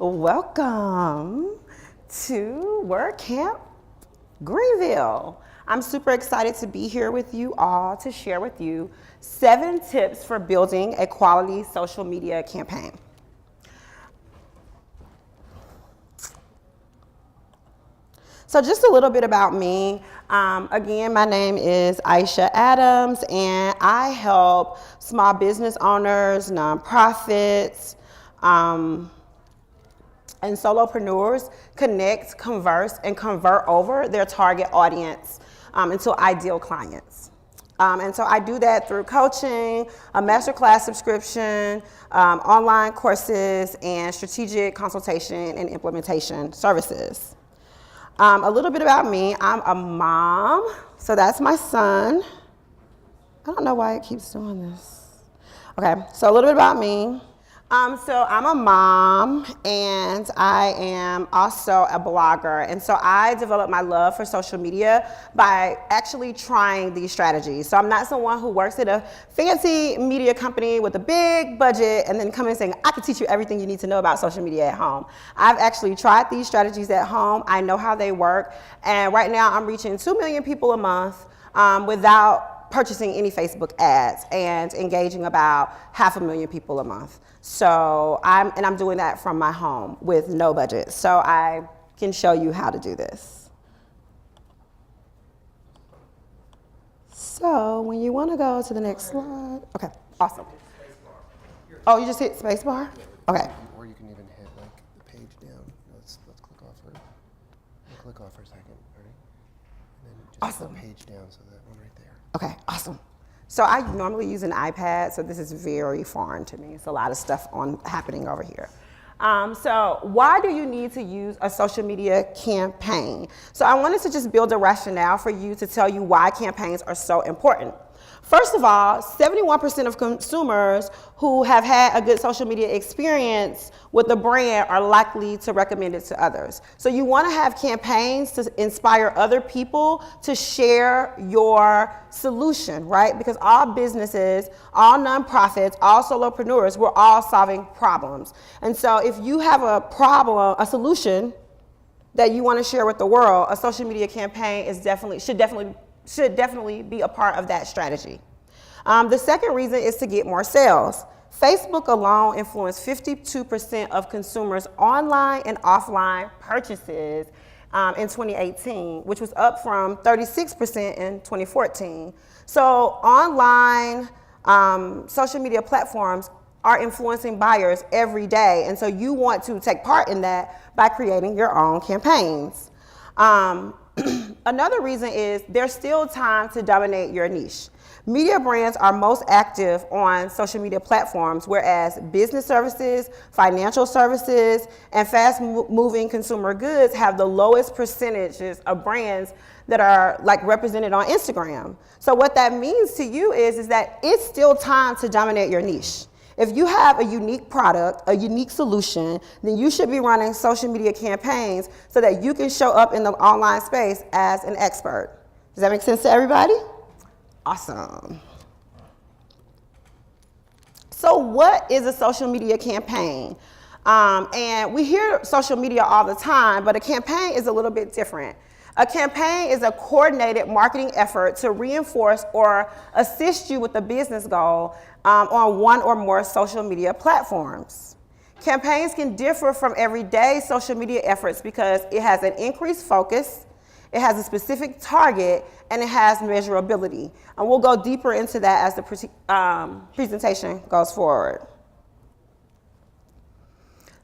Welcome to WordCamp Greenville. I'm super excited to be here with you all to share with you 7 tips for building a quality social media campaign. So just a little bit about me. Again, my name is Aisha Adams, and I help small business owners, nonprofits, and solopreneurs connect, converse, and convert over their target audience into ideal clients. And so I do that through coaching, a masterclass subscription, online courses, and strategic consultation and implementation services. A little bit about me. I'm a mom, so that's my son. I don't know why it keeps doing this. Okay, so a little bit about me. So I'm a mom, and I am also a blogger. And so I developed my love for social media by actually trying these strategies. So I'm not someone who works at a fancy media company with a big budget and then come in saying, I can teach you everything you need to know about social media at home. I've actually tried these strategies at home. I know how they work. And right now I'm reaching 2 million people a month without purchasing any Facebook ads and engaging about 500,000 people a month. So I'm doing that from my home with no budget. So I can show you how to do this. So when you want to go to the next slide, okay, awesome. Oh, you just hit spacebar? Okay. Or you can even hit like the page down. Let's click off for a second, ready? And then just awesome. Page down, so that one right there. Okay, awesome. So I normally use an iPad, so this is very foreign to me. It's a lot of stuff happening over here. So why do you need to use a social media campaign? So I wanted to just build a rationale for you to tell you why campaigns are so important. First of all, 71% of consumers who have had a good social media experience with the brand are likely to recommend it to others. So you want to have campaigns to inspire other people to share your solution, right? Because all businesses, all nonprofits, all solopreneurs, we're all solving problems. And so if you have a problem, a solution that you want to share with the world, a social media campaign should definitely be a part of that strategy. The second reason is to get more sales. Facebook alone influenced 52% of consumers' online and offline purchases in 2018, which was up from 36% in 2014. So online social media platforms are influencing buyers every day, and so you want to take part in that by creating your own campaigns. Another reason is there's still time to dominate your niche. Media brands are most active on social media platforms, whereas business services, financial services, and fast-moving consumer goods have the lowest percentages of brands that are represented on Instagram. So what that means to you is that it's still time to dominate your niche. If you have a unique product, a unique solution, then you should be running social media campaigns so that you can show up in the online space as an expert. Does that make sense to everybody? Awesome. So what is a social media campaign? And we hear social media all the time, but a campaign is a little bit different. A campaign is a coordinated marketing effort to reinforce or assist you with a business goal on one or more social media platforms. Campaigns can differ from everyday social media efforts because it has an increased focus, it has a specific target, and it has measurability. And we'll go deeper into that as the presentation goes forward.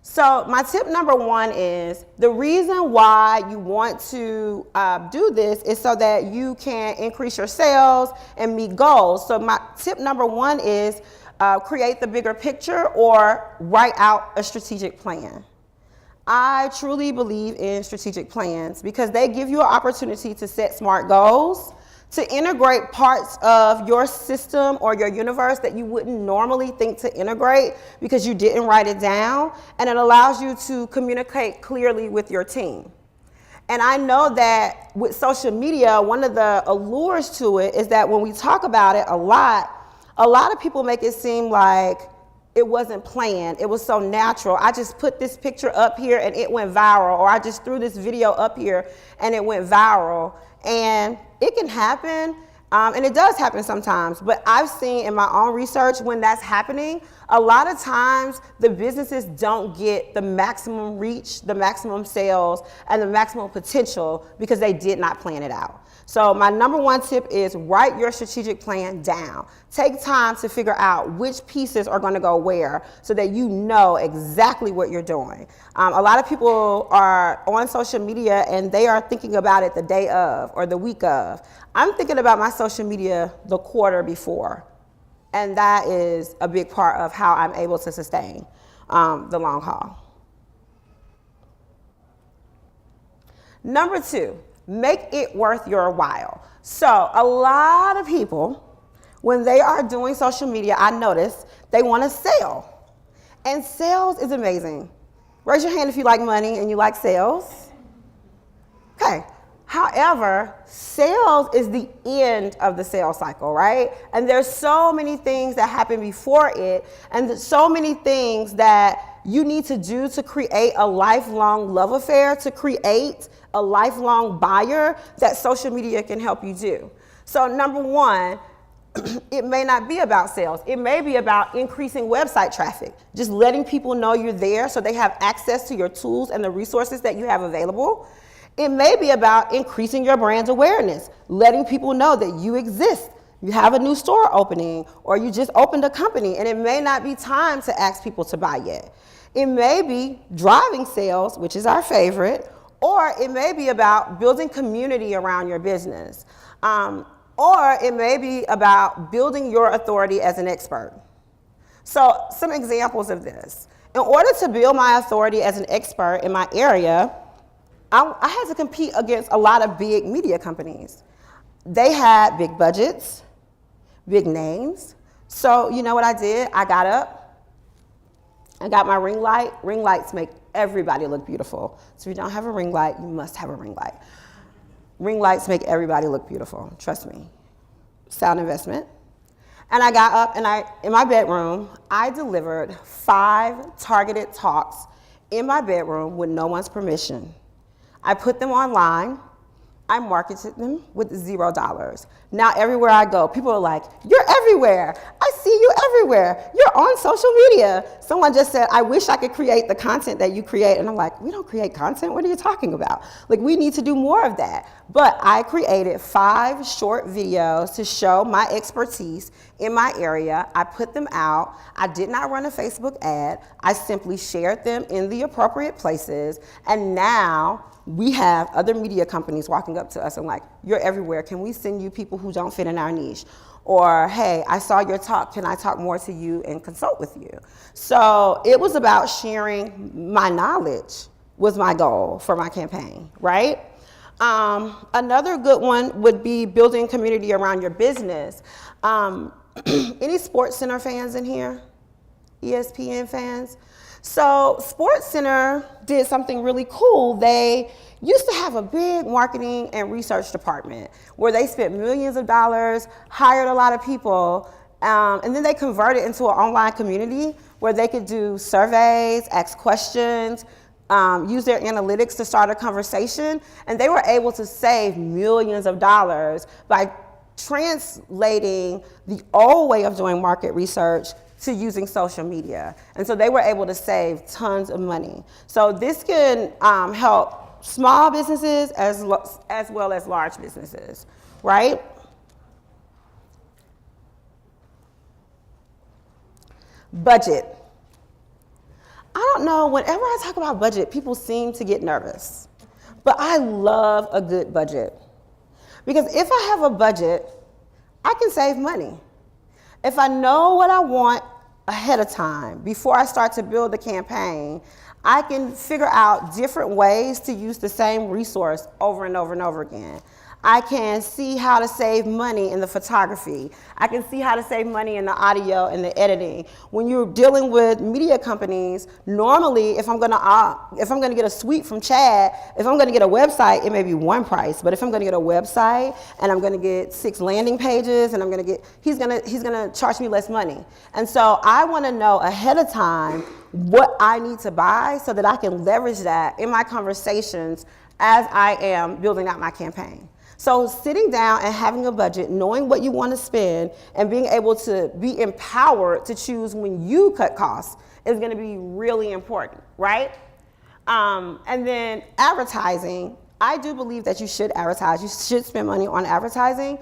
So my tip number 1 is the reason why you want to do this is so that you can increase your sales and meet goals. So my tip number 1 is create the bigger picture or write out a strategic plan. I truly believe in strategic plans because they give you an opportunity to set smart goals, to integrate parts of your system or your universe that you wouldn't normally think to integrate because you didn't write it down, and it allows you to communicate clearly with your team. And I know that with social media, one of the allures to it is that when we talk about it a lot of people make it seem like it wasn't planned. It was so natural. I just put this picture up here and it went viral, or I just threw this video up here and it went viral. And it can happen, and it does happen sometimes, but I've seen in my own research when that's happening, a lot of times the businesses don't get the maximum reach, the maximum sales, and the maximum potential because they did not plan it out. So my number one tip is write your strategic plan down. Take time to figure out which pieces are going to go where so that you know exactly what you're doing. A lot of people are on social media and they are thinking about it the day of or the week of. I'm thinking about my social media the quarter before. And that is a big part of how I'm able to sustain the long haul. Number 2. Make it worth your while. So a lot of people, when they are doing social media, I notice they want to sell. And sales is amazing. Raise your hand if you like money and you like sales. Okay. However, sales is the end of the sales cycle, right? And there's so many things that happen before it, and so many things that you need to do to create a lifelong love affair, to create a lifelong buyer that social media can help you do. So number 1, it may not be about sales. It may be about increasing website traffic, just letting people know you're there so they have access to your tools and the resources that you have available. It may be about increasing your brand's awareness, letting people know that you exist. You have a new store opening, or you just opened a company, and it may not be time to ask people to buy yet. It may be driving sales, which is our favorite, or it may be about building community around your business. Or it may be about building your authority as an expert. So some examples of this. In order to build my authority as an expert in my area, I had to compete against a lot of big media companies. They had big budgets, big names. So you know what I did? I got up, I got my ring light. Ring lights make everybody look beautiful. So if you don't have a ring light, you must have a ring light. Ring lights make everybody look beautiful, trust me. Sound investment. And I got up and in my bedroom, I delivered 5 targeted talks in my bedroom with no one's permission. I put them online. I marketed them with $0. Now everywhere I go, people are like, you're everywhere. I see you everywhere. You're on social media. Someone just said, I wish I could create the content that you create. And I'm like, we don't create content. What are you talking about? Like, we need to do more of that. But I created 5 short videos to show my expertise in my area. I put them out. I did not run a Facebook ad. I simply shared them in the appropriate places. And now we have other media companies walking up to us and like, you're everywhere. Can we send you people who don't fit in our niche? Or, hey, I saw your talk. Can I talk more to you and consult with you? So it was about sharing my knowledge was my goal for my campaign, right? Another good one would be building community around your business. Any SportsCenter fans in here? ESPN fans? So SportsCenter did something really cool. They used to have a big marketing and research department where they spent millions of dollars, hired a lot of people, and then they converted into an online community where they could do surveys, ask questions, use their analytics to start a conversation, and they were able to save millions of dollars by translating the old way of doing market research to using social media. And so they were able to save tons of money. So this can help small businesses as well as large businesses, right? Budget. I don't know, whenever I talk about budget, people seem to get nervous. But I love a good budget. Because if I have a budget, I can save money. If I know what I want ahead of time, before I start to build the campaign, I can figure out different ways to use the same resource over and over and over again. I can see how to save money in the photography. I can see how to save money in the audio and the editing. When you're dealing with media companies, normally if I'm gonna get a suite from Chad, if I'm gonna get a website, it may be one price. But if I'm gonna get a website and I'm gonna get 6 landing pages and he's gonna charge me less money. And so I wanna know ahead of time what I need to buy so that I can leverage that in my conversations as I am building out my campaign. So sitting down and having a budget, knowing what you want to spend, and being able to be empowered to choose when you cut costs is going to be really important, right? And then advertising, I do believe that you should advertise. You should spend money on advertising.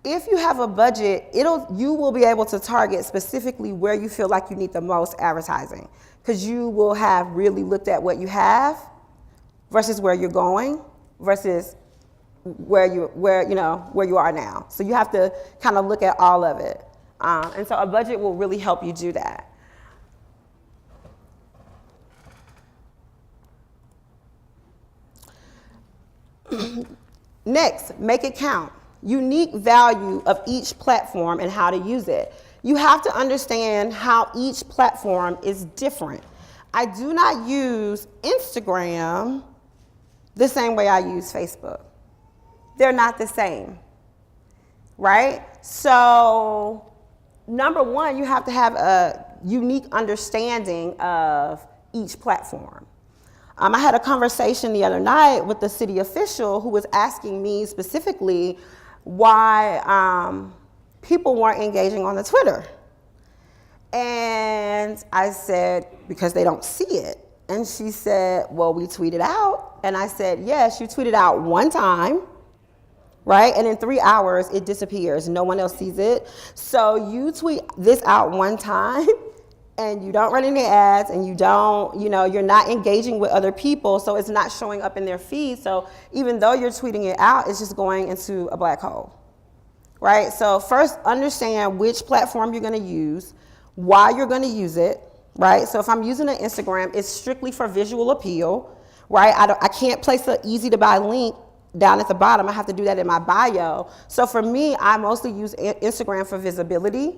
If you have a budget, you will be able to target specifically where you feel like you need the most advertising, because you will have really looked at what you have versus where you're going versus where you are now. So you have to kind of look at all of it. And so a budget will really help you do that. Next, make it count. Unique value of each platform and how to use it. You have to understand how each platform is different. I do not use Instagram the same way I use Facebook. They're not the same, right? So, number one, you have to have a unique understanding of each platform. I had a conversation the other night with the city official who was asking me specifically why people weren't engaging on the Twitter. And I said, because they don't see it. And she said, well, we tweeted out. And I said, yes, you tweeted out one time, right? And in 3 hours, it disappears. No one else sees it. So you tweet this out one time, and you don't run any ads, and you don't, you're not engaging with other people, so it's not showing up in their feed. So even though you're tweeting it out, it's just going into a black hole, right? So first, understand which platform you're going to use, why you're going to use it, right? So if I'm using an Instagram, it's strictly for visual appeal, right? I can't place an easy to buy link down at the bottom. I have to do that in my bio. So for me, I mostly use Instagram for visibility,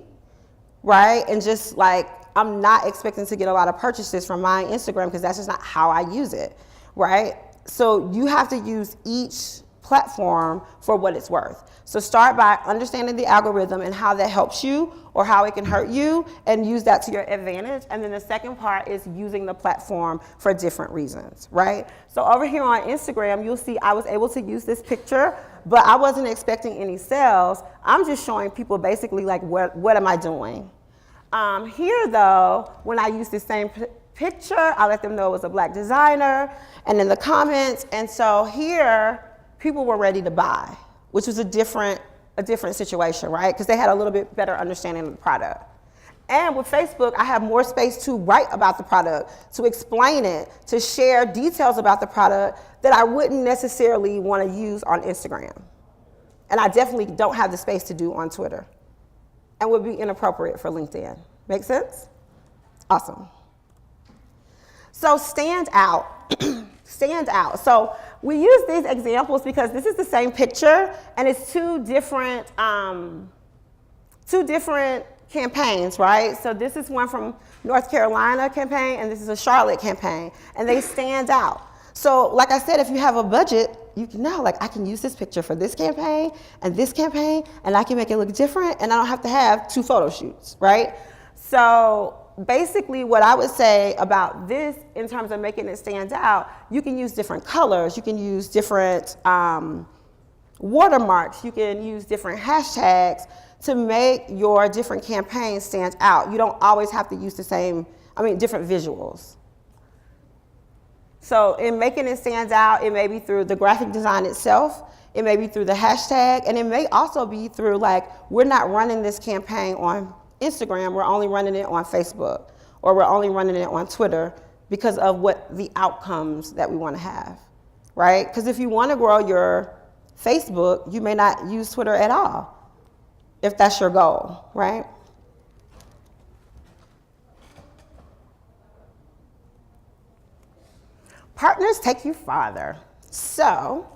right? And just like, I'm not expecting to get a lot of purchases from my Instagram because that's just not how I use it, right? So you have to use each platform for what it's worth. So start by understanding the algorithm and how that helps you or how it can hurt you, and use that to your advantage. And then the second part is using the platform for different reasons, right? So over here on Instagram, you'll see I was able to use this picture, but I wasn't expecting any sales. I'm just showing people basically like, what am I doing? Here though, when I use the same picture, I let them know it was a black designer, and in the comments, and so here, people were ready to buy, which was a different situation, right? Because they had a little bit better understanding of the product. And with Facebook, I have more space to write about the product, to explain it, to share details about the product that I wouldn't necessarily want to use on Instagram. And I definitely don't have the space to do on Twitter, and would be inappropriate for LinkedIn. Make sense? Awesome. So stand out. Stand out. So we use these examples because this is the same picture, and it's two different campaigns, right? So this is one from North Carolina campaign, and this is a Charlotte campaign, and they stand out. So like I said, if you have a budget, you can know, like, I can use this picture for this campaign, and I can make it look different, and I don't have to have 2 photo shoots, right? So basically what I would say about this in terms of making it stand out, you can use different colors, you can use different watermarks, you can use different hashtags to make your different campaigns stand out. You don't always have to use different visuals. So in making it stand out, it may be through the graphic design itself, it may be through the hashtag, and it may also be through, like, we're not running this campaign on Instagram, we're only running it on Facebook, or we're only running it on Twitter because of what the outcomes that we want to have, right? Because if you want to grow your Facebook, you may not use Twitter at all, if that's your goal, right? Partners take you farther. So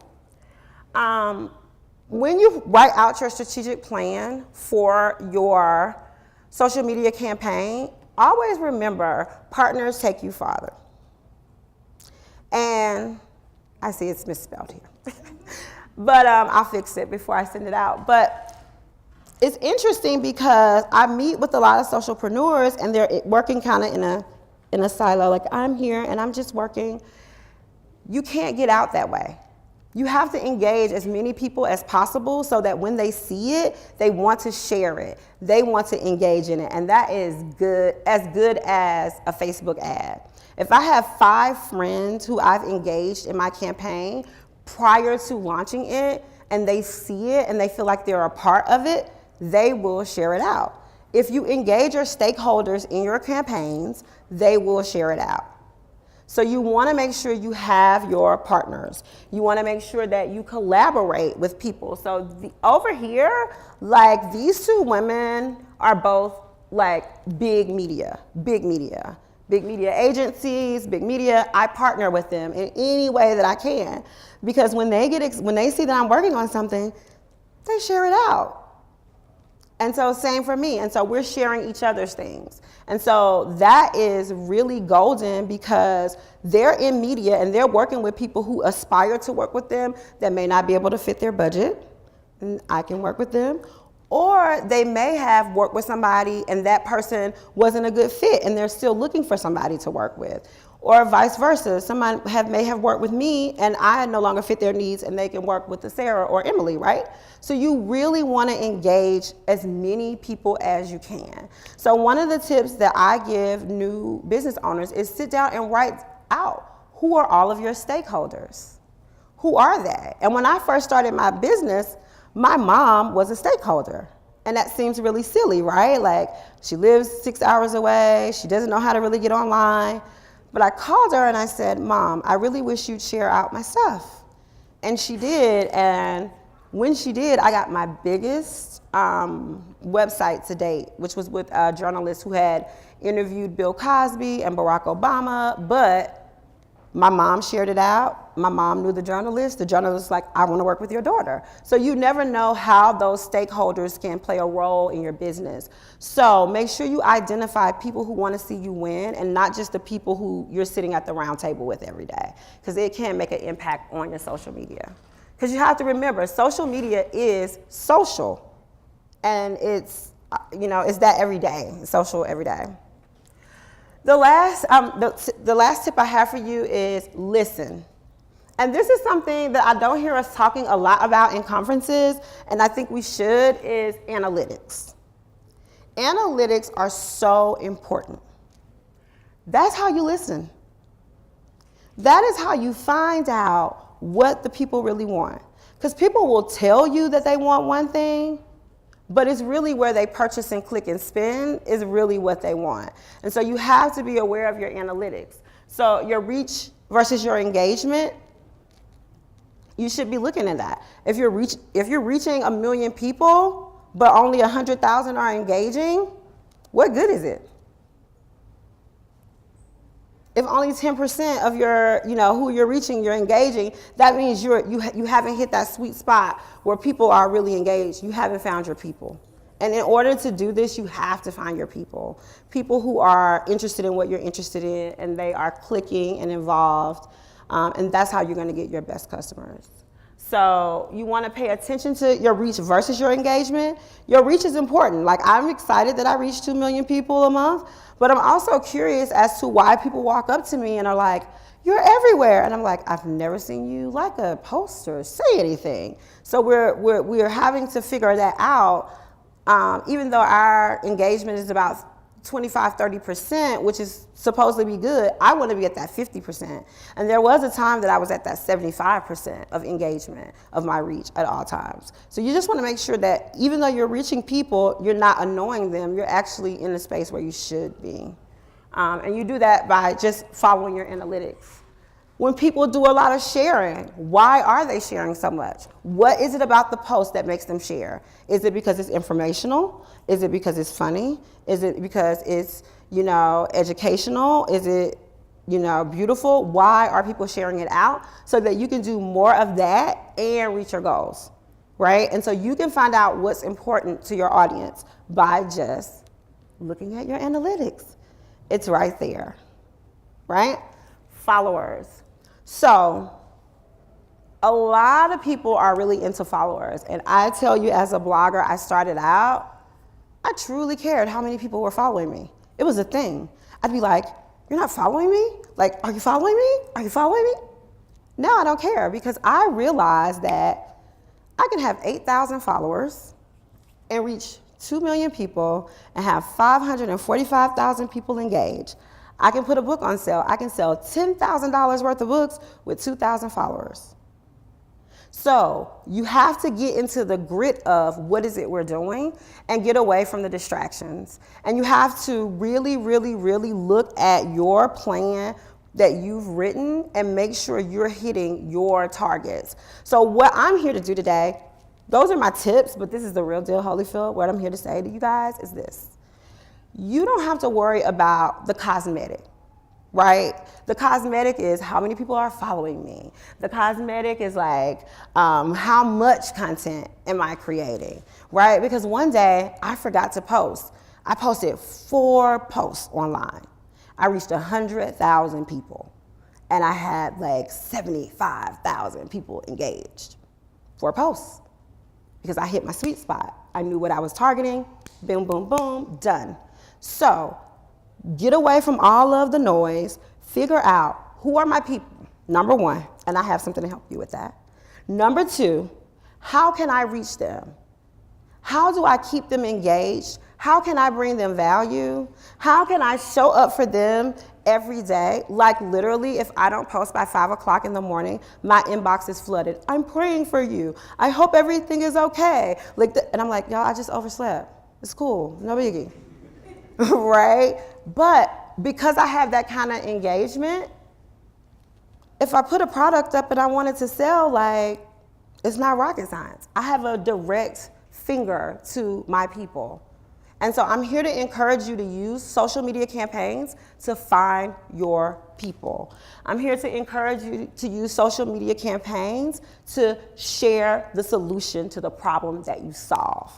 when you write out your strategic plan for your social media campaign, always remember partners take you farther. And I see it's misspelled here. But I'll fix it before I send it out. But it's interesting because I meet with a lot of socialpreneurs and they're working kind of in a silo. Like, I'm here and I'm just working. You can't get out that way. You have to engage as many people as possible so that when they see it, they want to share it. They want to engage in it. And that is good as a Facebook ad. If I have 5 friends who I've engaged in my campaign prior to launching it, and they see it and they feel like they're a part of it, they will share it out. If you engage your stakeholders in your campaigns, they will share it out. So you want to make sure you have your partners. You want to make sure that you collaborate with people. So over here, like, these 2 women are both like big media agencies, big media. I partner with them in any way that I can, because when they see that I'm working on something, they share it out. And so same for me. And so we're sharing each other's things. And so that is really golden, because they're in media and they're working with people who aspire to work with them that may not be able to fit their budget. And I can work with them. Or they may have worked with somebody and that person wasn't a good fit and they're still looking for somebody to work with. Or vice versa, someone may have worked with me and I no longer fit their needs and they can work with the Sarah or Emily, right? So you really want to engage as many people as you can. So one of the tips that I give new business owners is sit down and write out, who are all of your stakeholders? Who are they? And when I first started my business, my mom was a stakeholder. And that seems really silly, right? Like, she lives 6 hours away, she doesn't know how to really get online. But I called her and I said, Mom, I really wish you'd share out my stuff. And she did, and when she did, I got my biggest website to date, which was with a journalist who had interviewed Bill Cosby and Barack Obama, but my mom shared it out. My mom knew the journalist. The journalist was like, I want to work with your daughter. So you never know how those stakeholders can play a role in your business. So make sure you identify people who want to see you win, and not just the people who you're sitting at the round table with every day, because it can make an impact on your social media. Because you have to remember, social media is social, and it's that every day, social every day. The last tip I have for you is listen. And this is something that I don't hear us talking a lot about in conferences, and I think we should, is analytics. Analytics are so important. That's how you listen. That is how you find out what the people really want. Because people will tell you that they want one thing, but it's really where they purchase and click and spend is really what they want. And so you have to be aware of your analytics. So your reach versus your engagement, you should be looking at that. If you're reaching 1 million people, but only 100,000 are engaging, what good is it? If only 10% of your, who you're reaching, you're engaging, that means you haven't hit that sweet spot where people are really engaged. You haven't found your people. And in order to do this, you have to find your people. People who are interested in what you're interested in, and they are clicking and involved. And that's how you're going to get your best customers. So you want to pay attention to your reach versus your engagement. Your reach is important. Like, I'm excited that I reach 2 million people a month, but I'm also curious as to why people walk up to me and are like, you're everywhere. And I'm like, I've never seen you like a poster, say anything. So we're having to figure that out. Even though our engagement is about 25-30%, which is supposed to be good, I want to be at that 50%. And there was a time that I was at that 75% of engagement of my reach at all times. So you just want to make sure that even though you're reaching people, you're not annoying them. You're actually in a space where you should be. And you do that by just following your analytics. When people do a lot of sharing, why are they sharing so much? What is it about the post that makes them share? Is it because it's informational? Is it because it's funny? Is it because it's, educational? Is it, beautiful? Why are people sharing it out? So that you can do more of that and reach your goals. right? And so you can find out what's important to your audience by just looking at your analytics. It's right there, right? Followers. So a lot of people are really into followers. And I tell you, as a blogger, I started out, I truly cared how many people were following me. It was a thing. I'd be like, you're not following me? Like, are you following me? Are you following me? No, I don't care, because I realized that I can have 8,000 followers and reach 2 million people and have 545,000 people engaged. I can put a book on sale. I can sell $10,000 worth of books with 2,000 followers. So you have to get into the grit of what is it we're doing and get away from the distractions. And you have to really, really, really look at your plan that you've written and make sure you're hitting your targets. So what I'm here to do today, those are my tips, but this is the real deal, Holyfield. What I'm here to say to you guys is this. You don't have to worry about the cosmetic, right? The cosmetic is how many people are following me. The cosmetic is like, how much content am I creating, right? Because one day I forgot to post. I posted 4 posts online. I reached 100,000 people and I had like 75,000 people engaged. 4 posts, because I hit my sweet spot. I knew what I was targeting, boom, boom, boom, done. So get away from all of the noise, figure out who are my people, number 1, and I have something to help you with that. Number 2, how can I reach them? How do I keep them engaged? How can I bring them value? How can I show up for them every day? Like literally, if I don't post by 5 o'clock in the morning, my inbox is flooded. I'm praying for you. I hope everything is okay. And I'm like, y'all, I just overslept. It's cool, no biggie. Right? But because I have that kind of engagement, if I put a product up and I want it to sell, like, it's not rocket science. I have a direct finger to my people. And so I'm here to encourage you to use social media campaigns to find your people. I'm here to encourage you to use social media campaigns to share the solution to the problem that you solve.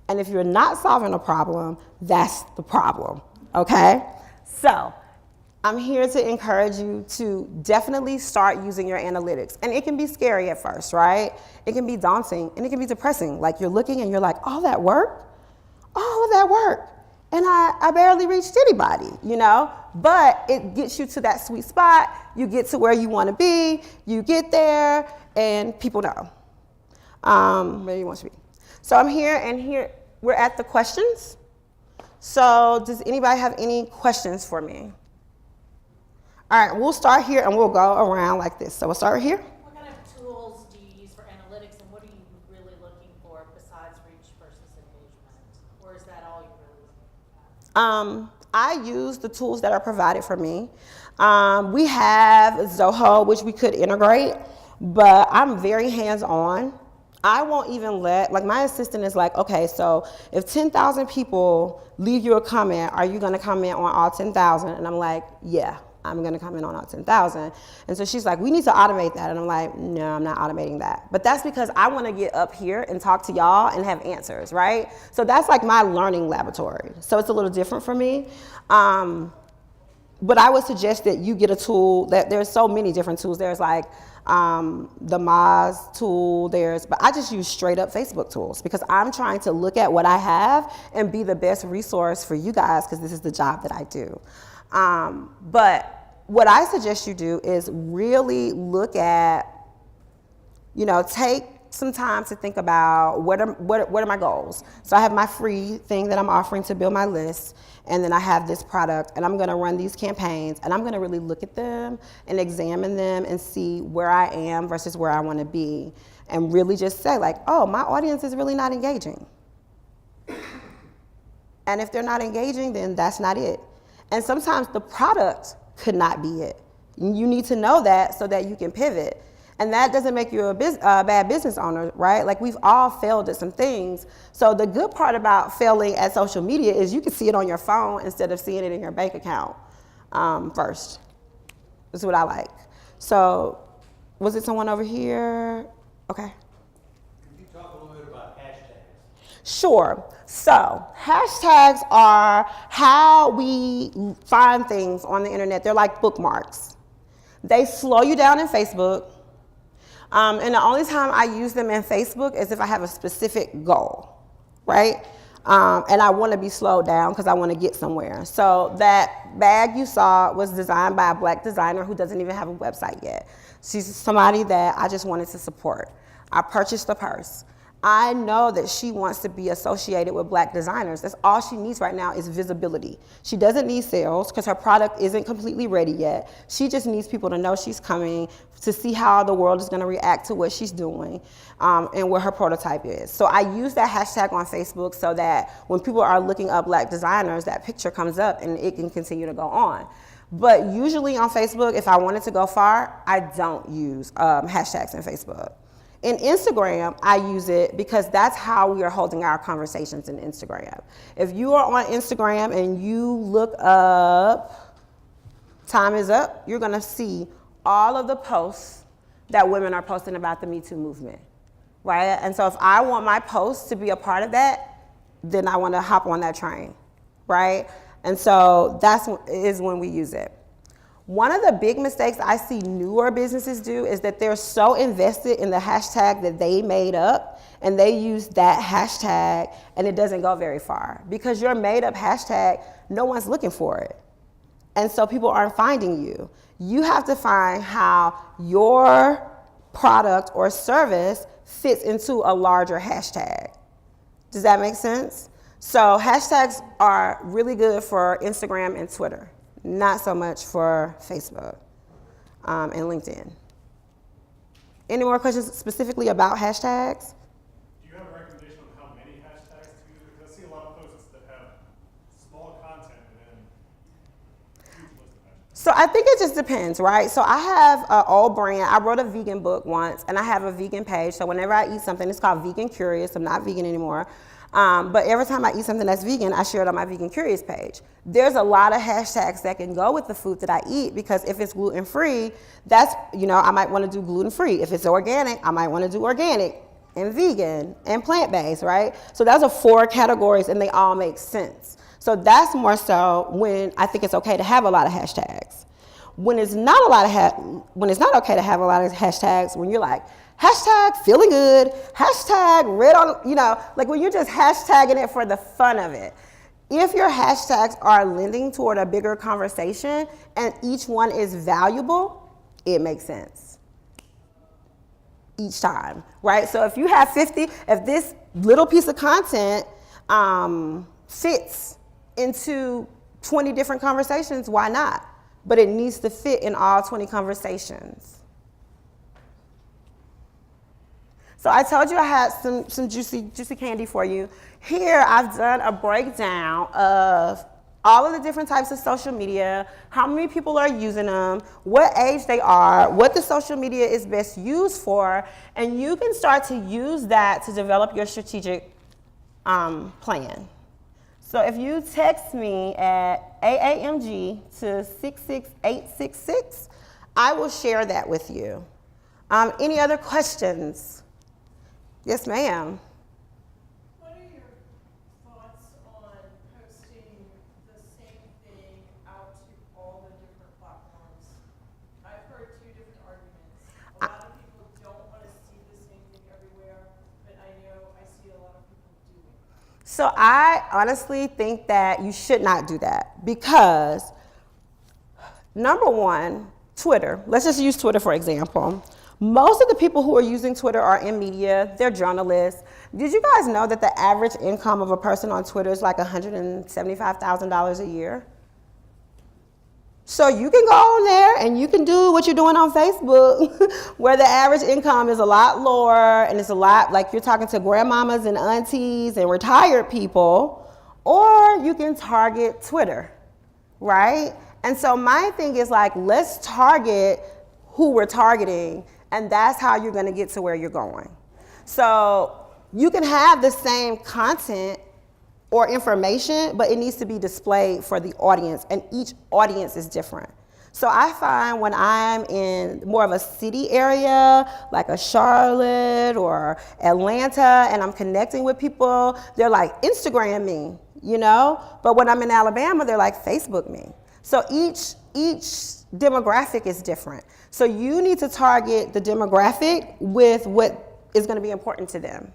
And if you're not solving a problem, that's the problem, okay? So I'm here to encourage you to definitely start using your analytics. And it can be scary at first, right? It can be daunting and it can be depressing. Like you're looking and you're like, all that work? All of that work. And I barely reached anybody, you know? But it gets you to that sweet spot. You get to where you want to be. You get there and people know where you want to be. So I'm here, and here we're at the questions. So does anybody have any questions for me? All right, we'll start here and we'll go around like this. So we'll start here. What kind of tools do you use for analytics, and what are you really looking for besides reach versus engagement? Or is that all you're really looking at? I use the tools that are provided for me. We have Zoho, which we could integrate, but I'm very hands-on. I won't even like my assistant is like, okay, so if 10,000 people leave you a comment, are you gonna comment on all 10,000? And I'm like, yeah, I'm gonna comment on all 10,000. And so she's like, we need to automate that. And I'm like, no, I'm not automating that. But that's because I wanna get up here and talk to y'all and have answers, right? So that's like my learning laboratory. So it's a little different for me. But I would suggest that you get a tool. That there's so many different tools. There's like the Moz tool, but I just use straight up Facebook tools because I'm trying to look at what I have and be the best resource for you guys because this is the job that I do. But what I suggest you do is really look at, take some time to think about what are my goals. So I have my free thing that I'm offering to build my list, and then I have this product, and I'm gonna run these campaigns, and I'm gonna really look at them and examine them and see where I am versus where I wanna be, and really just say like, oh, my audience is really not engaging. And if they're not engaging, then that's not it. And sometimes the product could not be it. You need to know that so that you can pivot. And that doesn't make you a bad business owner, right? Like we've all failed at some things. So the good part about failing at social media is you can see it on your phone instead of seeing it in your bank account first. That's what I like. So was it someone over here? Okay. Can you talk Sure. So hashtags are how we find things on the internet. They're like bookmarks. They slow you down in Facebook. And the only time I use them in Facebook is if I have a specific goal, right? And I want to be slowed down because I want to get somewhere. So that bag you saw was designed by a Black designer who doesn't even have a website yet. She's somebody that I just wanted to support. I purchased the purse. I know that she wants to be associated with Black designers. That's all she needs right now is visibility. She doesn't need sales because her product isn't completely ready yet. She just needs people to know she's coming, to see how the world is going to react to what she's doing, and where her prototype is. So I use that hashtag on Facebook so that when people are looking up Black designers, that picture comes up and it can continue to go on. But usually on Facebook, if I wanted to go far, I don't use hashtags in Facebook. In Instagram, I use it because that's how we are holding our conversations in Instagram. If you are on Instagram and you look up "time is up," you're gonna see all of the posts that women are posting about the Me Too movement, right? And so if I want my posts to be a part of that, then I wanna hop on that train, right? And so that is when we use it. One of the big mistakes I see newer businesses do is that they're so invested in the hashtag that they made up, and they use that hashtag and it doesn't go very far. Because your made up hashtag, no one's looking for it. And so people aren't finding you. You have to find how your product or service fits into a larger hashtag. Does that make sense? So hashtags are really good for Instagram and Twitter. Not so much for Facebook and LinkedIn. Any more questions specifically about hashtags? Do you have a recommendation on how many hashtags to use? Because I see a lot of posts that have small content and then huge list of hashtags. So I think it just depends, right? So I have an old brand. I wrote a vegan book once, and I have a vegan page. So whenever I eat something, it's called Vegan Curious. I'm not vegan anymore. But every time I eat something that's vegan, I share it on my Vegan Curious page. There's a lot of hashtags that can go with the food that I eat, because if it's gluten-free, that's, I might want to do gluten-free. If it's organic, I might want to do organic and vegan and plant-based, right? So those are 4 categories, and they all make sense. So that's more so when I think it's okay to have a lot of hashtags. When it's not okay to have a lot of hashtags, when you're like, hashtag feeling good, hashtag red on, like when you're just hashtagging it for the fun of it. If your hashtags are lending toward a bigger conversation and each one is valuable, it makes sense each time, right? So if you have 50, if this little piece of content fits into 20 different conversations, why not? But it needs to fit in all 20 conversations. So I told you I had some juicy candy for you. Here I've done a breakdown of all of the different types of social media, how many people are using them, what age they are, what the social media is best used for, and you can start to use that to develop your strategic plan. So if you text me at AAMG to 66866, I will share that with you. Any other questions? Yes, ma'am. What are your thoughts on posting the same thing out to all the different platforms? I've heard 2 different arguments. A lot of people don't want to see the same thing everywhere, but I see a lot of people doing it. So I honestly think that you should not do that, because number one, Twitter. Let's just use Twitter for example. Most of the people who are using Twitter are in media, they're journalists. Did you guys know that the average income of a person on Twitter is like $175,000 a year? So you can go on there and you can do what you're doing on Facebook, where the average income is a lot lower, and it's a lot, like you're talking to grandmamas and aunties and retired people, or you can target Twitter, right? And so my thing is like, let's target who we're targeting, and that's how you're gonna get to where you're going. So you can have the same content or information, but it needs to be displayed for the audience, and each audience is different. So I find when I'm in more of a city area, like a Charlotte or Atlanta, and I'm connecting with people, they're like, Instagram me, you know? But when I'm in Alabama, they're like, Facebook me. So each demographic is different. So you need to target the demographic with what is going to be important to them.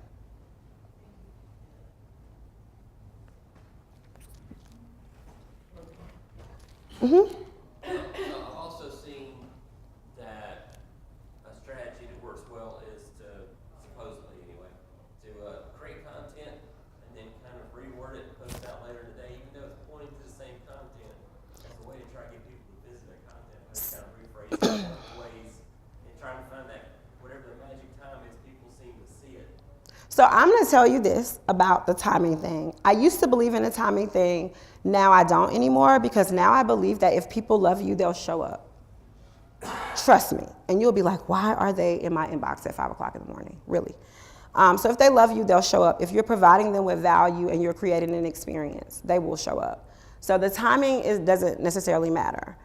Mm-hmm. I've also seen that a strategy that works well is to, supposedly anyway, to create content and then kind of reword it and post it out later today, even though it's pointing to the same content. That's a way to try to get people to visit their content. Just kind of rephrase it in ways and trying to find that whatever the magic time is, people seem to see it. So I'm going to tell you this about the timing thing. I used to believe in the timing thing. Now I don't anymore, because now I believe that if people love you, they'll show up. Trust me. And you'll be like, why are they in my inbox at 5 o'clock in the morning? Really. So if they love you, they'll show up. If you're providing them with value and you're creating an experience, they will show up. So the timing doesn't necessarily matter.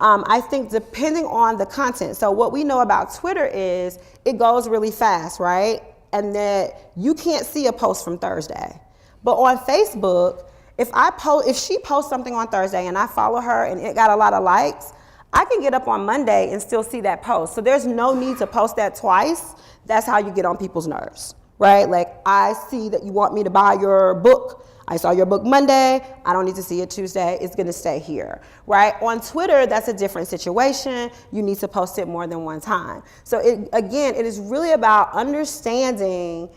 I think depending on the content. So what we know about Twitter is it goes really fast, right? And that you can't see a post from Thursday. But on Facebook, if she posts something on Thursday and I follow her and it got a lot of likes, I can get up on Monday and still see that post. So there's no need to post that twice. That's how you get on people's nerves, right? Like, I see that you want me to buy your book. I saw your book Monday. I don't need to see it Tuesday. It's going to stay here, right? On Twitter, that's a different situation. You need to post it more than one time. So it is really about understanding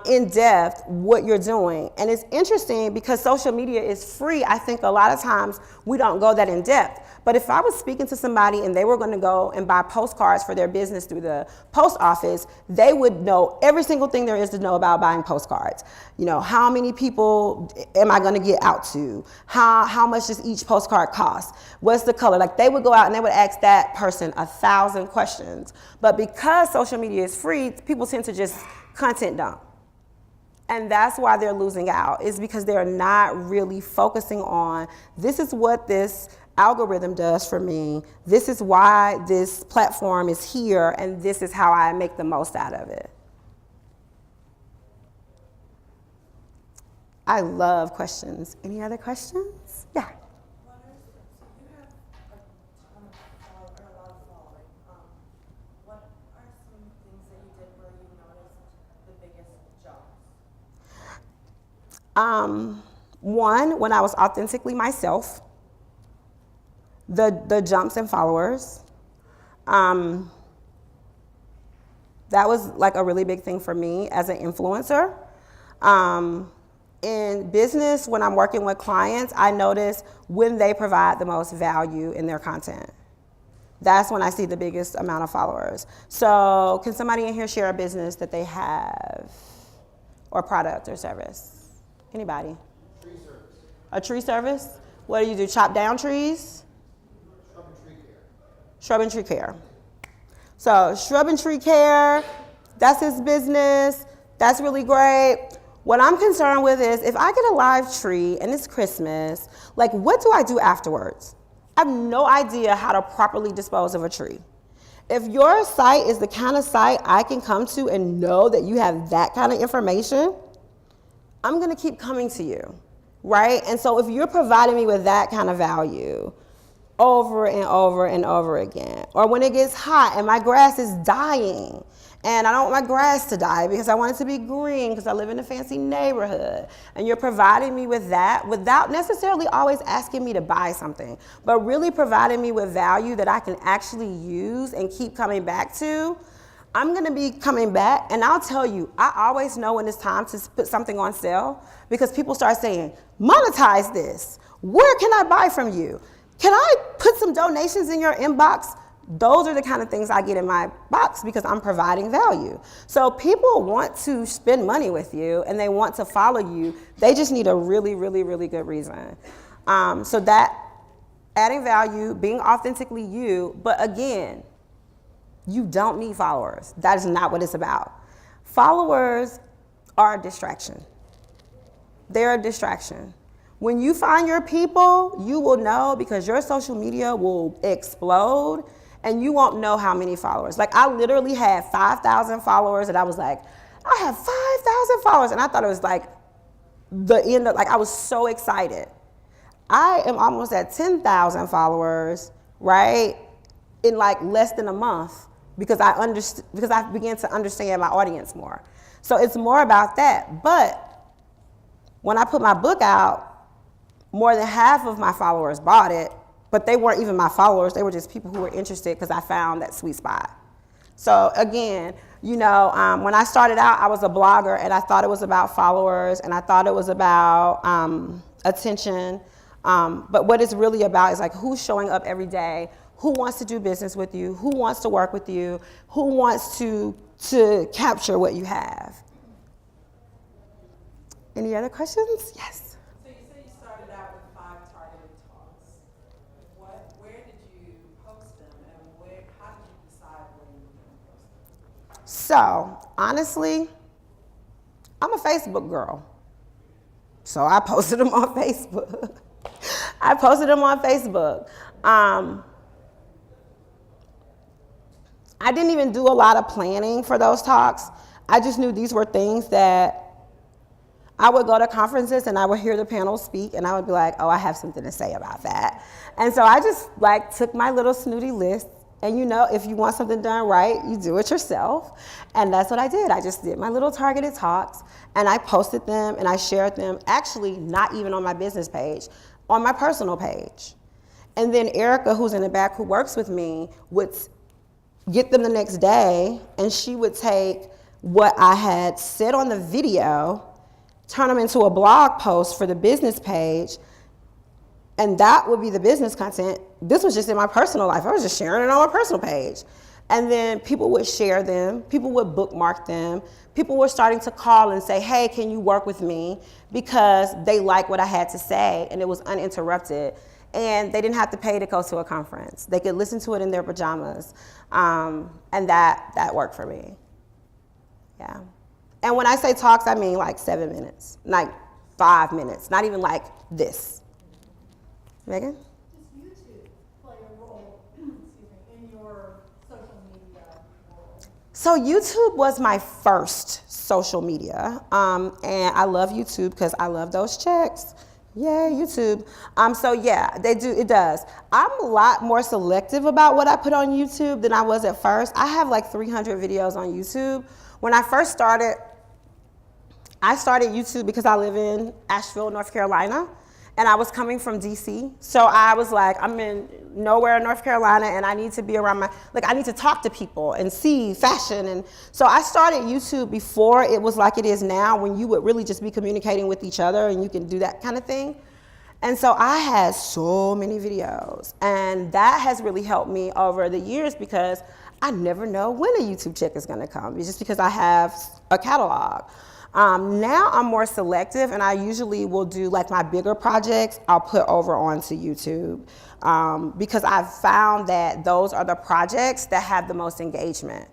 in depth what you're doing. And it's interesting because social media is free. I think a lot of times we don't go that in depth. But if I was speaking to somebody and they were going to go and buy postcards for their business through the post office, they would know every single thing there is to know about buying postcards. You know, how many people am I going to get out to? How much does each postcard cost? What's the color? Like, they would go out and they would ask that person 1,000 questions. But because social media is free, people tend to just content dump. And that's why they're losing out, is because they're not really focusing on, this is what this algorithm does for me. This is why this platform is here, and this is how I make the most out of it. I love questions. Any other questions? Yeah. One, when I was authentically myself, the jumps in followers, that was like a really big thing for me as an influencer. In business, when I'm working with clients, I notice when they provide the most value in their content. That's when I see the biggest amount of followers. So can somebody in here share a business that they have, or product or service? Anybody? Tree service. A tree service? What do you do? Chop down trees? Shrub and tree care. Shrub and tree care. So shrub and tree care, that's his business. That's really great. What I'm concerned with is if I get a live tree and it's Christmas, like, what do I do afterwards? I have no idea how to properly dispose of a tree. If your site is the kind of site I can come to and know that you have that kind of information, I'm going to keep coming to you, right? And so if you're providing me with that kind of value over and over and over again, or when it gets hot and my grass is dying and I don't want my grass to die because I want it to be green because I live in a fancy neighborhood, and you're providing me with that without necessarily always asking me to buy something, but really providing me with value that I can actually use and keep coming back to, I'm going to be coming back. And I'll tell you, I always know when it's time to put something on sale, because people start saying, monetize this. Where can I buy from you? Can I put some donations in your inbox? Those are the kind of things I get in my box because I'm providing value. So people want to spend money with you and they want to follow you. They just need a really, really, really good reason. So that adding value, being authentically you, but again, you don't need followers. That is not what it's about. Followers are a distraction. They're a distraction. When you find your people, you will know because your social media will explode and you won't know how many followers. Like I literally had 5,000 followers and I was like, I have 5,000 followers. And I thought it was like the end of, like I was so excited. I am almost at 10,000 followers, right? In like less than a month because I began to understand my audience more. So it's more about that. But when I put my book out, more than half of my followers bought it, but they weren't even my followers. They were just people who were interested because I found that sweet spot. So again, you know, when I started out, I was a blogger and I thought it was about followers and I thought it was about attention. But what it's really about is like who's showing up every day, who wants to do business with you, who wants to work with you, who wants to capture what you have. Any other questions? Yes. So you said you started out with 5 targeted talks. Where did you post them and how did you decide when you were going to post them? So, honestly, I'm a Facebook girl. So I posted them on Facebook. I didn't even do a lot of planning for those talks. I just knew these were things that I would go to conferences and I would hear the panel speak and I would be like, oh, I have something to say about that. And so I just like took my little snooty list and you know, if you want something done right, you do it yourself. And that's what I did. I just did my little targeted talks and I posted them and I shared them, actually not even on my business page, on my personal page. And then Erica, who's in the back, who works with me, would get them the next day and she would take what I had said on the video, turn them into a blog post for the business page, and that would be the business content. This was just in my personal life. I was just sharing it on my personal page. And then people would share them, people would bookmark them, people were starting to call and say, hey, can you work with me? Because they liked what I had to say and it was uninterrupted. And they didn't have to pay to go to a conference. They could listen to it in their pajamas. And that worked for me. Yeah. And when I say talks, I mean like 7 minutes, like 5 minutes, not even like this. Megan? Does YouTube play a role in your social media world? So YouTube was my first social media. And I love YouTube because I love those checks. Yay, YouTube. So yeah, it does. I'm a lot more selective about what I put on YouTube than I was at first. I have like 300 videos on YouTube. When I first started, I started YouTube because I live in Asheville, North Carolina, and I was coming from DC. So I was like, I'm in nowhere in North Carolina and I need to be around I need to talk to people and see fashion. And so I started YouTube before it was like it is now, when you would really just be communicating with each other and you can do that kind of thing. And so I had so many videos and that has really helped me over the years because I never know when a YouTube check is gonna come. It's just because I have a catalog. Now I'm more selective and I usually will do like my bigger projects, I'll put over onto YouTube because I've found that those are the projects that have the most engagement.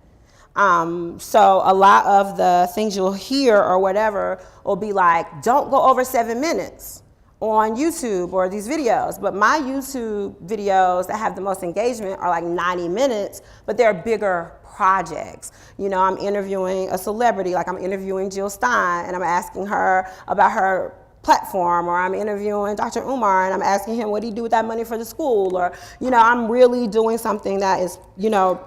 So a lot of the things you'll hear or whatever will be like, don't go over 7 minutes on YouTube or these videos. But my YouTube videos that have the most engagement are like 90 minutes, but they're bigger projects. You know, I'm interviewing a celebrity, like I'm interviewing Jill Stein and I'm asking her about her platform, or I'm interviewing Dr. Umar and I'm asking him what he do with that money for the school, or, you know, I'm really doing something that is, you know,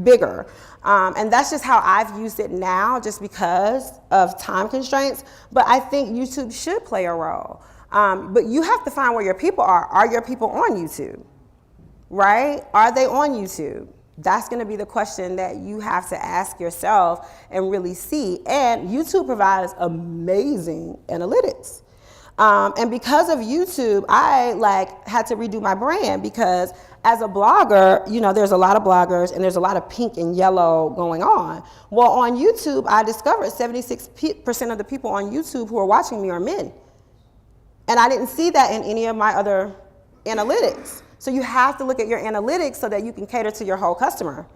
bigger. And that's just how I've used it now, just because of time constraints. But I think YouTube should play a role. But you have to find where your people are. Are your people on YouTube? Right? Are they on YouTube? That's going to be the question that you have to ask yourself and really see. And YouTube provides amazing analytics. And because of YouTube, I had to redo my brand, because as a blogger, you know, there's a lot of bloggers and there's a lot of pink and yellow going on. Well, on YouTube, I discovered 76% of the people on YouTube who are watching me are men. And I didn't see that in any of my other analytics. So you have to look at your analytics so that you can cater to your whole customer.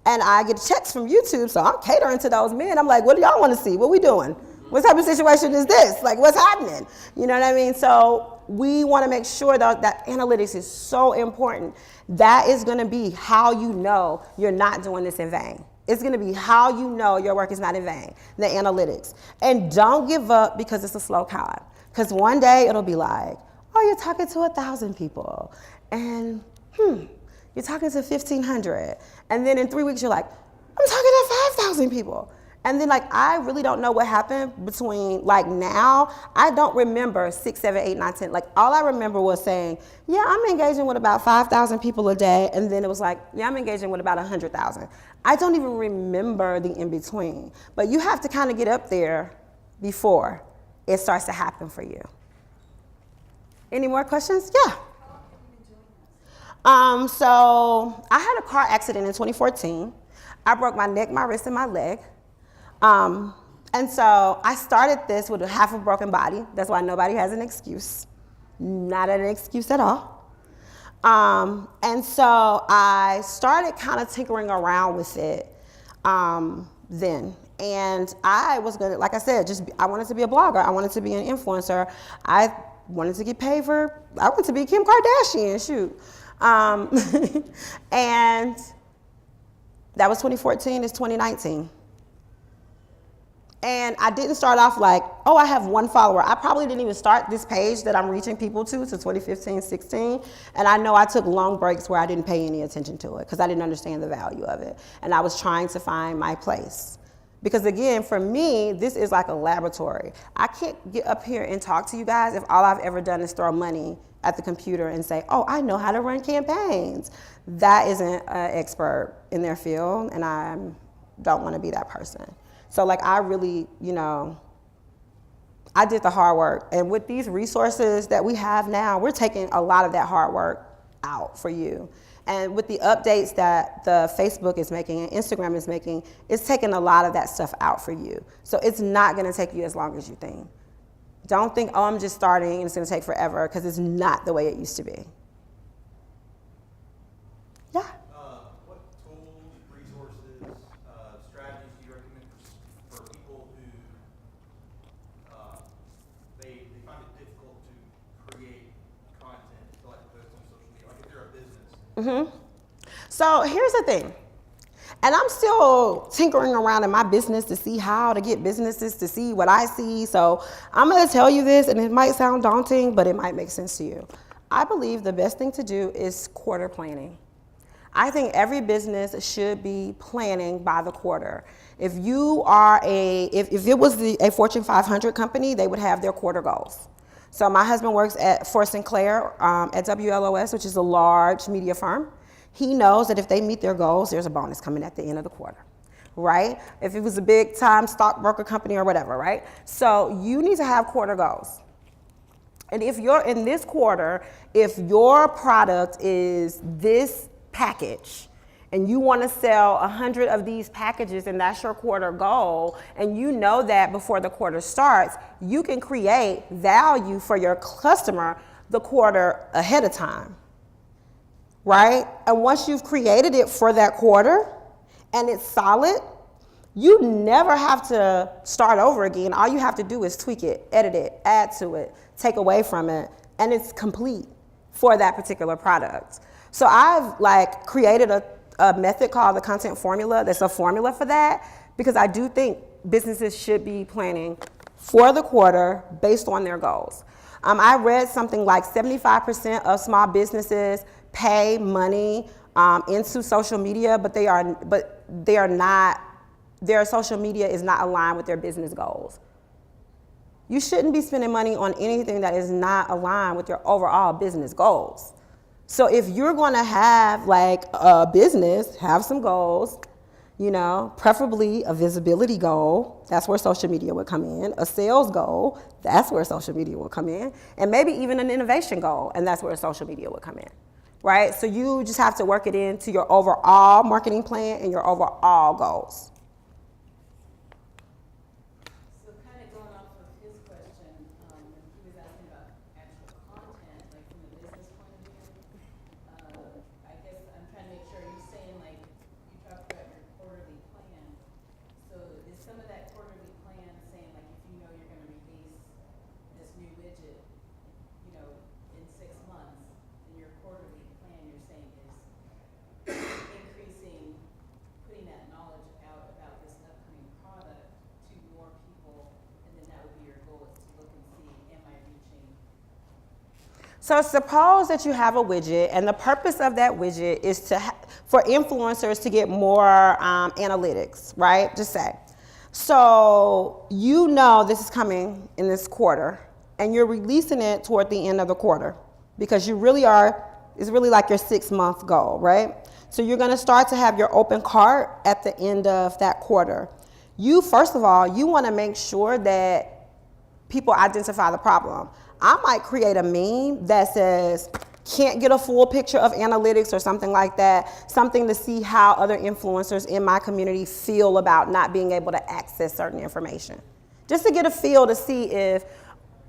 And I get checks from YouTube, so I'm catering to those men. I'm like, what do y'all want to see? What we doing? What type of situation is this? Like, what's happening? You know what I mean? So we want to make sure that analytics is so important. That is going to be how you know you're not doing this in vain. It's going to be how you know your work is not in vain, the analytics. And don't give up because it's a slow climb. Because one day it'll be like, oh, you're talking to 1,000 people. And you're talking to 1,500. And then in 3 weeks, you're like, I'm talking to 5,000 people. And then like, I really don't know what happened between like now. I don't remember 6, 7, 8, 9, 10. Like all I remember was saying, yeah, I'm engaging with about 5,000 people a day. And then it was like, yeah, I'm engaging with about 100,000. I don't even remember the in between. But you have to kind of get up there before it starts to happen for you. Any more questions? Yeah. So I had a car accident in 2014. I broke my neck, my wrist, and my leg. And so I started this with a half a broken body. That's why nobody has an excuse. Not an excuse at all. And so I started kind of tinkering around with it then. And I was gonna, like I said, I wanted to be a blogger. I wanted to be an influencer. I wanted to get paid I wanted to be Kim Kardashian, shoot. And that was 2014, it's 2019. And I didn't start off like, oh, I have 1 follower. I probably didn't even start this page that I'm reaching people to 2015, 16. And I know I took long breaks where I didn't pay any attention to it because I didn't understand the value of it. And I was trying to find my place. Because again, for me, this is like a laboratory. I can't get up here and talk to you guys if all I've ever done is throw money at the computer and say, oh, I know how to run campaigns. That isn't an expert in their field, and I don't want to be that person. So like I really, I did the hard work. And with these resources that we have now, we're taking a lot of that hard work out for you. And with the updates that the Facebook is making and Instagram is making, it's taking a lot of that stuff out for you. So it's not gonna take you as long as you think. Don't think, oh, I'm just starting and it's gonna take forever, because it's not the way it used to be. Yeah? What tools, resources, strategies do you recommend for people who they find it difficult to create content to like post on social media, like if they're a business? So here's the thing, and I'm still tinkering around in my business to see how to get businesses to see what I see. So I'm gonna tell you this, and it might sound daunting, but it might make sense to you. I believe the best thing to do is quarter planning. I think every business should be planning by the quarter. If you are if it was a Fortune 500 company, they would have their quarter goals. So my husband works for Sinclair at WLOS, which is a large media firm. He knows that if they meet their goals, there's a bonus coming at the end of the quarter, right? If it was a big time stockbroker company or whatever, right? So you need to have quarter goals. And if you're in this quarter, if your product is this package, and you want to sell 100 of these packages, and that's your quarter goal, and you know that before the quarter starts, you can create value for your customer the quarter ahead of time, right? And once you've created it for that quarter and it's solid, you never have to start over again. All you have to do is tweak it, edit it, add to it, take away from it, and it's complete for that particular product. So I've like created a method called the content formula. That's a formula for that, because I do think businesses should be planning for the quarter based on their goals. I read something like 75% of small businesses pay money into social media, but their social media is not aligned with their business goals. You shouldn't be spending money on anything that is not aligned with your overall business goals. So if you're going to have like a business, have some goals, preferably a visibility goal. That's where social media would come in. A sales goal. That's where social media will come in. And maybe even an innovation goal. And that's where social media would come in. Right? So you just have to work it into your overall marketing plan and your overall goals. So kind of going off of his question, he was asking about actual content, like from the business point of view. I guess I'm trying to make sure you're saying, like, you talked about your quarterly plan. So is some of that quarterly plan saying, like, if you know So suppose that you have a widget, and the purpose of that widget is for influencers to get more analytics, right? Just say. So you know this is coming in this quarter, and you're releasing it toward the end of the quarter because you really are, it's really like your 6-month goal, right? So you're gonna start to have your open cart at the end of that quarter. You, first of all, you wanna make sure that people identify the problem. I might create a meme that says, can't get a full picture of analytics or something like that, something to see how other influencers in my community feel about not being able to access certain information. Just to get a feel to see if,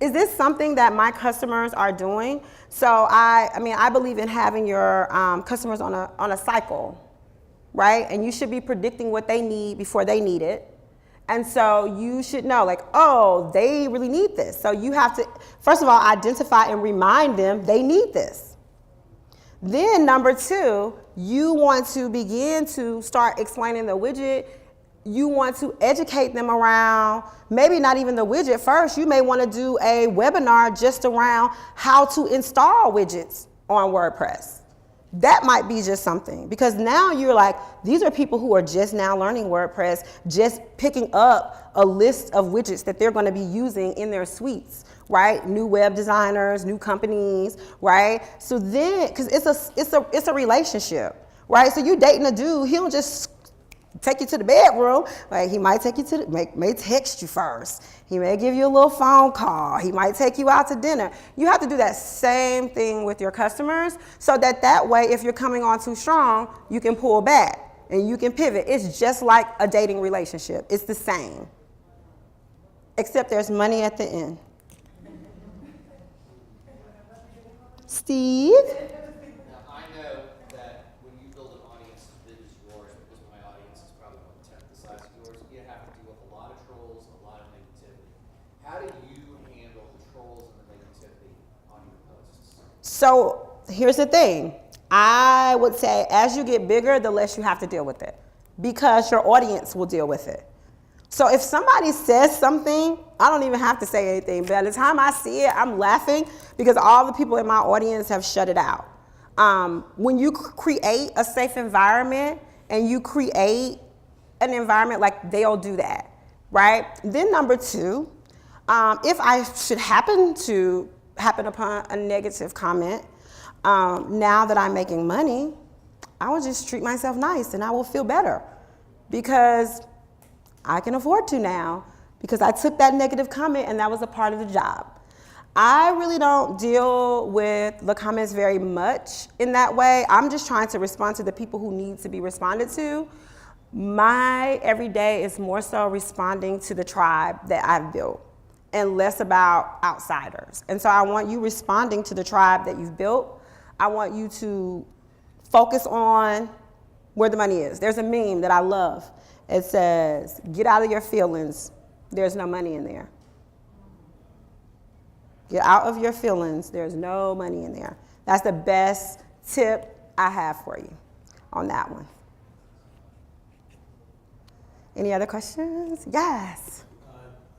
is this something that my customers are doing? So I believe in having your customers on a cycle, right? And you should be predicting what they need before they need it. And so you should know, like, oh, they really need this. So you have to, first of all, identify and remind them they need this. Then number 2, you want to begin to start explaining the widget. You want to educate them around, maybe not even the widget first. You may want to do a webinar just around how to install widgets on WordPress. That might be just something, because now you're like, these are people who are just now learning WordPress, just picking up a list of widgets that they're going to be using in their suites, right? New web designers, new companies, right? So then, because it's a relationship, right? So you dating a dude, he'll just take you to the bedroom. Like, he might take you to may text you first. He may give you a little phone call. He might take you out to dinner. You have to do that same thing with your customers, so that way, if you're coming on too strong, you can pull back and you can pivot. It's just like a dating relationship. It's the same, except there's money at the end. Steve? Now, I know that when you build an audience as big as yours, because my audience is probably 1/10 the size of yours, you have to deal with a lot of trolls, a lot of negativity. How do you handle the trolls and the negativity on your posts? So here's the thing. I would say as you get bigger, the less you have to deal with it, because your audience will deal with it. So if somebody says something, I don't even have to say anything. By the time I see it, I'm laughing because all the people in my audience have shut it out. When you create a safe environment and you create an environment, like, they'll do that, right? Then number 2, if I should happen upon a negative comment, now that I'm making money, I will just treat myself nice and I will feel better, because I can afford to now, because I took that negative comment and that was a part of the job. I really don't deal with the comments very much in that way. I'm just trying to respond to the people who need to be responded to. My everyday is more so responding to the tribe that I've built and less about outsiders. And so I want you responding to the tribe that you've built. I want you to focus on where the money is. There's a meme that I love. It says, get out of your feelings. There's no money in there. Get out of your feelings. There's no money in there. That's the best tip I have for you on that one. Any other questions? Yes.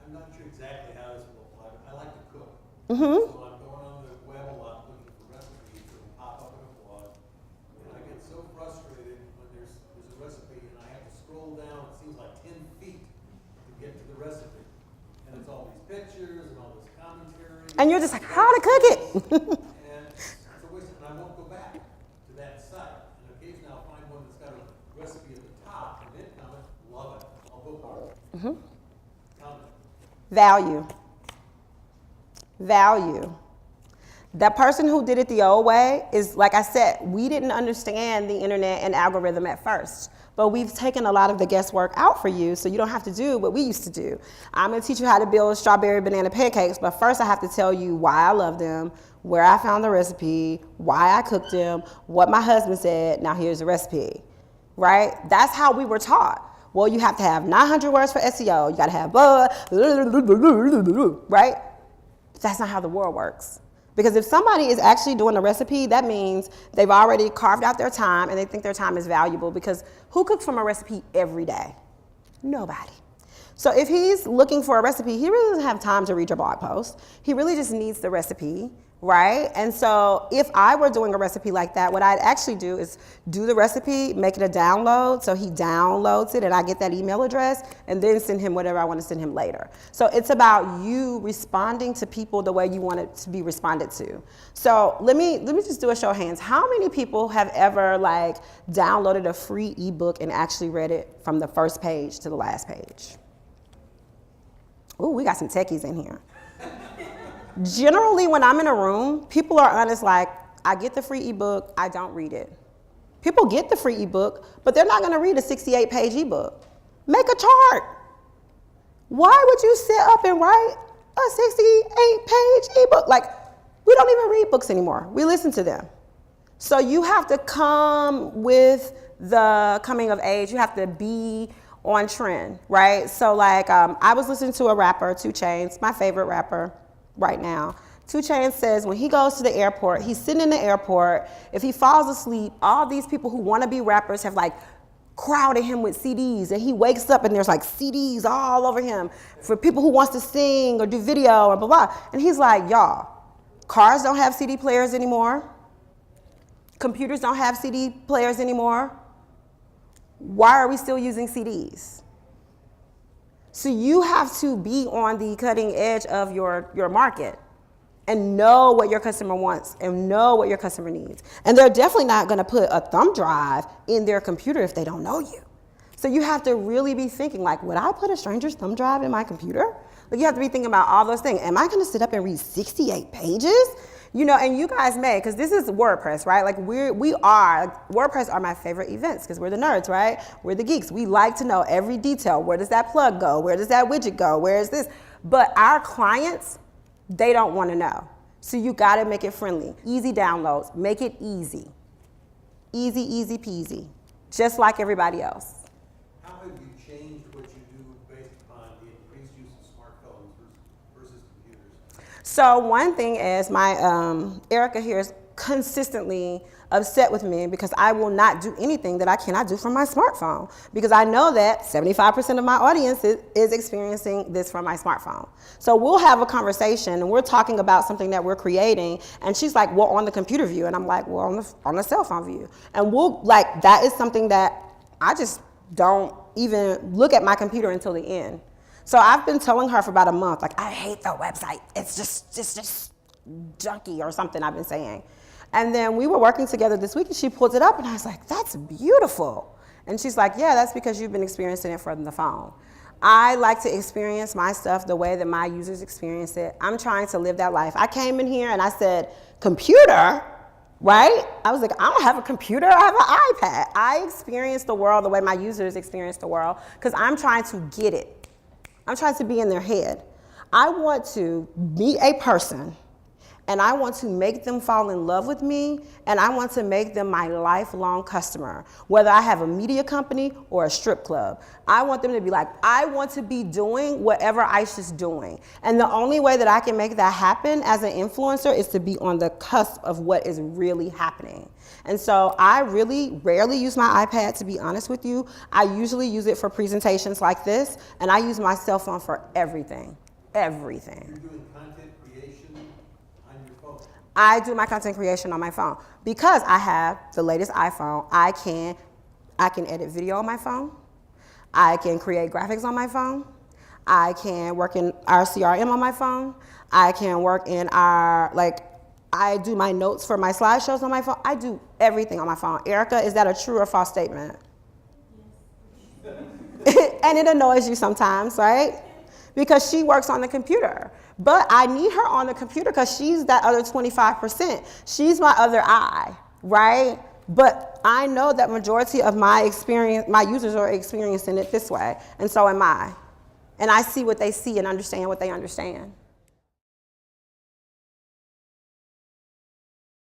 I'm not sure exactly how this will apply, but I like to cook. Mm-hmm. So I'm going on the web a lot looking for recipes that will pop up in a blog. And I get so frustrated when there's a recipe and I have to scroll down, it seems like 10 feet to get to the recipe. And it's all these pictures and all this commentary. And you're just like, how to cook it? And it's a waste, and I won't go back to that site. And occasionally I'll find one that's got a recipe at the top, and then comment, love it, I'll bookmark it. Mm-hmm. Comment. Value. Value. That person who did it the old way is, like I said, we didn't understand the internet and algorithm at first, but we've taken a lot of the guesswork out for you, so you don't have to do what we used to do. I'm gonna teach you how to build strawberry banana pancakes, but first I have to tell you why I love them, where I found the recipe, why I cooked them, what my husband said, now here's the recipe, right? That's how we were taught. Well, you have to have 900 words for SEO, you gotta have blah, right? That's not how the world works. Because if somebody is actually doing a recipe, that means they've already carved out their time and they think their time is valuable, because who cooks from a recipe every day? Nobody. So if he's looking for a recipe, he really doesn't have time to read your blog post. He really just needs the recipe, right? And so if I were doing a recipe like that, what I'd actually do is do the recipe, make it a download, so he downloads it and I get that email address, and then send him whatever I want to send him later. So it's about you responding to people the way you want it to be responded to. So let me just do a show of hands. How many people have ever like downloaded a free ebook and actually read it from the first page to the last page? Ooh, we got some techies in here. Generally, when I'm in a room, people are honest, like, I get the free ebook, I don't read it. People get the free ebook, but they're not gonna read a 68-page ebook. Make a chart. Why would you sit up and write a 68-page ebook? Like, we don't even read books anymore. We listen to them. So you have to come with the coming of age. You have to be on trend, right? So like, I was listening to a rapper, 2 Chainz, my favorite rapper right now. 2 Chainz says when he goes to the airport, he's sitting in the airport, if he falls asleep, all these people who want to be rappers have like crowded him with CDs, and he wakes up and there's like CDs all over him for people who wants to sing or do video or blah, blah. And he's like, y'all, cars don't have CD players anymore. Computers don't have CD players anymore. Why are we still using CDs? So you have to be on the cutting edge of your market and know what your customer wants and know what your customer needs. And they're definitely not gonna put a thumb drive in their computer if they don't know you. So you have to really be thinking like, would I put a stranger's thumb drive in my computer? Like you have to be thinking about all those things. Am I gonna sit up and read 68 pages? You know, and you guys may, because this is WordPress, right? Like WordPress are my favorite events because we're the nerds, right? We're the geeks. We like to know every detail. Where does that plug go? Where does that widget go? Where is this? But our clients, they don't want to know. So you got to make it friendly. Easy downloads. Make it easy. Easy, easy peasy. Just like everybody else. How have you changed what you do based upon the increased use of smartphones versus computers? So one thing is my Erica here is consistently upset with me because I will not do anything that I cannot do from my smartphone because I know that 75% of my audience is experiencing this from my smartphone. So we'll have a conversation and we're talking about something that we're creating and she's like, well, on the computer view. And I'm like, well, on the cell phone view. And we'll like, that is something that I just don't even look at my computer until the end. So I've been telling her for about a month, like, I hate the website. It's just junky or something I've been saying. And then we were working together this week and she pulled it up and I was like, that's beautiful. And she's like, yeah, that's because you've been experiencing it from the phone. I like to experience my stuff the way that my users experience it. I'm trying to live that life. I came in here and I said, computer, right? I was like, I don't have a computer, I have an iPad. I experience the world the way my users experience the world because I'm trying to get it. I'm trying to be in their head. I want to be a person and I want to make them fall in love with me and I want to make them my lifelong customer, whether I have a media company or a strip club. I want them to be like, I want to be doing whatever Aisha's doing. And the only way that I can make that happen as an influencer is to be on the cusp of what is really happening. And so I really rarely use my iPad, to be honest with you. I usually use it for presentations like this, and I use my cell phone for everything, everything. You're doing content creation on your phone? I do my content creation on my phone because I have the latest iPhone. I can edit video on my phone. I can create graphics on my phone. I can work in our CRM on my phone. I can work in our, I do my notes for my slideshows on my phone. I do everything on my phone. Erica, is that a true or false statement? And it annoys you sometimes, right? Because she works on the computer. But I need her on the computer because she's that other 25%. She's my other eye, right? But I know that majority of my users are experiencing it this way, and so am I. And I see what they see and understand what they understand.